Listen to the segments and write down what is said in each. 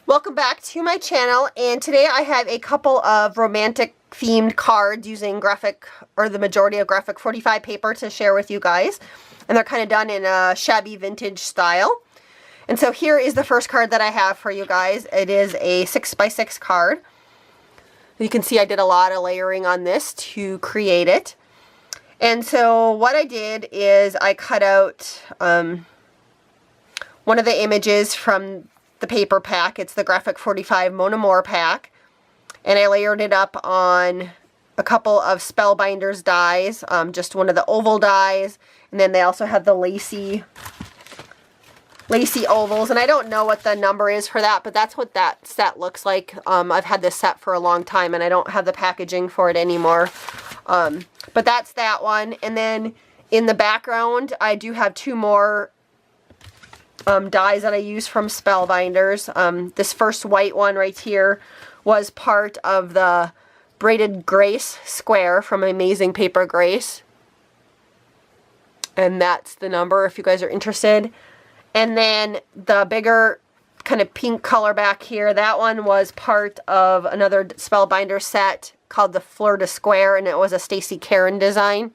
Welcome back to my channel, and today I have a couple of romantic themed cards using graphic, or the majority of graphic 45 paper to share with you guys. And they're kind of done in a shabby vintage style. And so here is the first card that I have for you guys. It is a 6x6 card. You can see I did a lot of layering on this to create it. And so what I did is I cut out one of the images from the paper pack. It's the graphic 45 Mon Amour pack, and I layered it up on a couple of Spellbinders dies, just one of the oval dies, and then they also have the lacy ovals, and I don't know what the number is for that, but that's what that set looks like. I've had this set for a long time and I don't have the packaging for it anymore, but that's that one. And then in the background I do have two more dies that I use from Spellbinders. This first white one right here was part of the Braided Grace square from Amazing Paper Grace. And that's the number if you guys are interested. And then the bigger kind of pink color back here, that one was part of another Spellbinder set called the Fleur de Square, and it was a Stacey Karen design.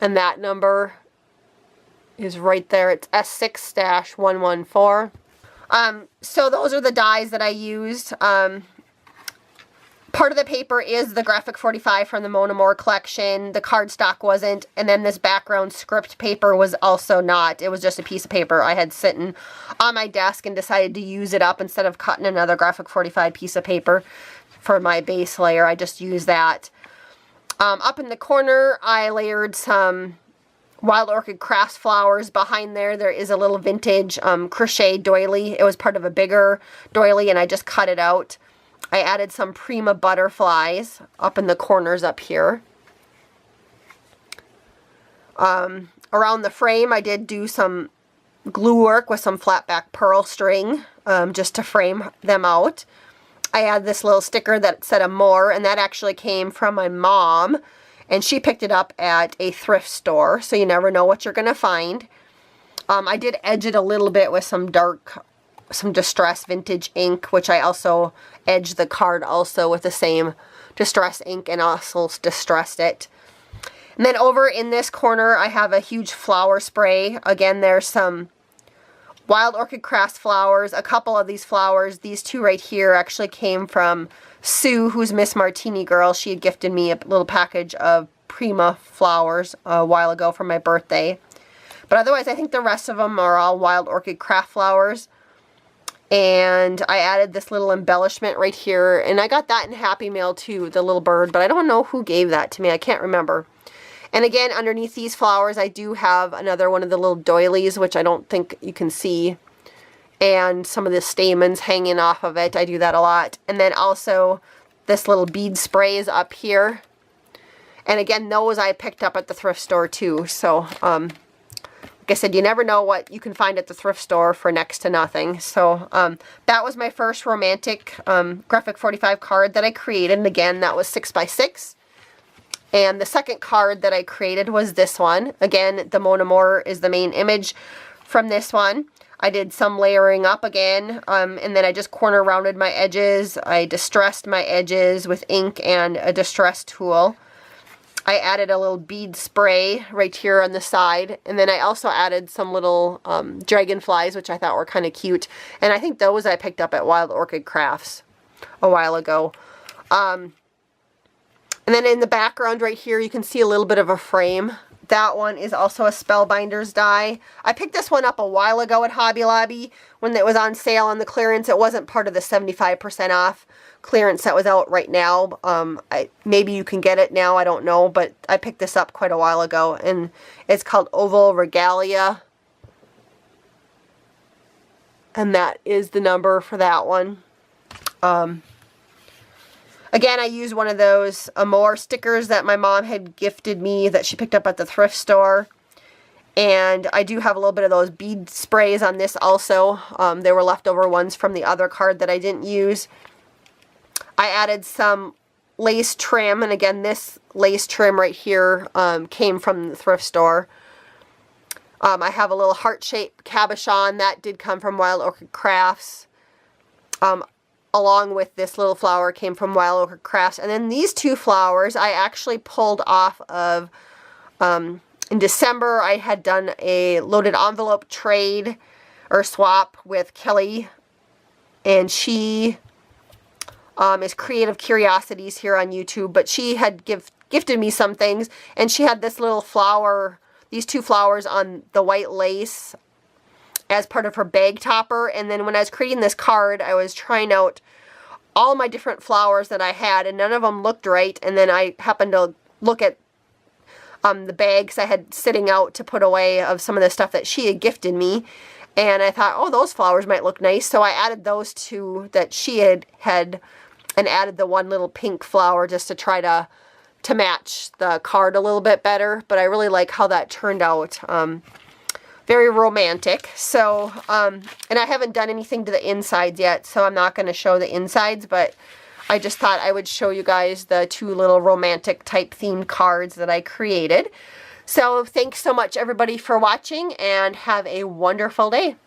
And that number is right there. It's S6-114. So those are the dies that I used. Part of the paper is the graphic 45 from the Mon Amour collection. The cardstock wasn't, and then this background script paper was also not. It was just a piece of paper I had sitting on my desk and decided to use it up instead of cutting another graphic 45 piece of paper for my base layer. I just used that. Up in the corner I layered some Wild Orchid Crafts flowers. Behind there is a little vintage crochet doily. It was part of a bigger doily and I just cut it out. I added some Prima butterflies up in the corners up here. Around the frame I did do some glue work with some flat back pearl string just to frame them out. I added this little sticker that said Amour, and that actually came from my mom. And she picked it up at a thrift store, so you never know what you're going to find. I did edge it a little bit with some distress vintage ink, which I also edged the card also with the same distress ink and also distressed it. And then over in this corner I have a huge flower spray. Again, there's some Wild Orchid Crafts flowers. A couple of these flowers, these two right here, actually came from Sue, who's Miss Martini Girl. She had gifted me a little package of Prima flowers a while ago for my birthday. But otherwise, I think the rest of them are all Wild Orchid Craft flowers. And I added this little embellishment right here. And I got that in Happy Mail too, the little bird. But I don't know who gave that to me. I can't remember. And again, underneath these flowers, I do have another one of the little doilies, which I don't think you can see. And some of the stamens hanging off of it. I do that a lot. And then also this little bead sprays up here. And again, those I picked up at the thrift store too. So, like I said, you never know what you can find at the thrift store for next to nothing. So, that was my first romantic graphic 45 card that I created. And again, that was 6x6. And the second card that I created was this one. Again, the Mon Amour is the main image from this one. I did some layering up again, and then I just corner rounded my edges. I distressed my edges with ink and a distress tool. I added a little bead spray right here on the side, and then I also added some little dragonflies, which I thought were kind of cute. And I think those I picked up at Wild Orchid Crafts a while ago. And then in the background right here, you can see a little bit of a frame. That one is also a Spellbinders die. I picked this one up a while ago at Hobby Lobby when it was on sale on the clearance. It wasn't part of the 75% off clearance that was out right now. Maybe you can get it now, I don't know, but I picked this up quite a while ago, and it's called Oval Regalia. And that is the number for that one. Again, I used one of those Amour stickers that my mom had gifted me that she picked up at the thrift store. And I do have a little bit of those bead sprays on this also. They were leftover ones from the other card that I didn't use. I added some lace trim, and again, this lace trim right here came from the thrift store. I have a little heart-shaped cabochon that did come from Wild Orchid Crafts. along with this little flower came from Wild Orchid Crafts. And then these two flowers I actually pulled off of, in December I had done a loaded envelope trade or swap with Kelly, and she is Creative Curiosities here on YouTube, but she had gifted me some things, and she had this little flower, these two flowers on the white lace as part of her bag topper. And then when I was creating this card, I was trying out all my different flowers that I had, and none of them looked right. And then I happened to look at the bags I had sitting out to put away of some of the stuff that she had gifted me, and I thought, oh, those flowers might look nice. So I added those two that she had and added the one little pink flower just to try to match the card a little bit better. But I really like how that turned out. Very romantic. So, and I haven't done anything to the insides yet, so I'm not going to show the insides, but I just thought I would show you guys the two little romantic type themed cards that I created. So thanks so much everybody for watching, and have a wonderful day.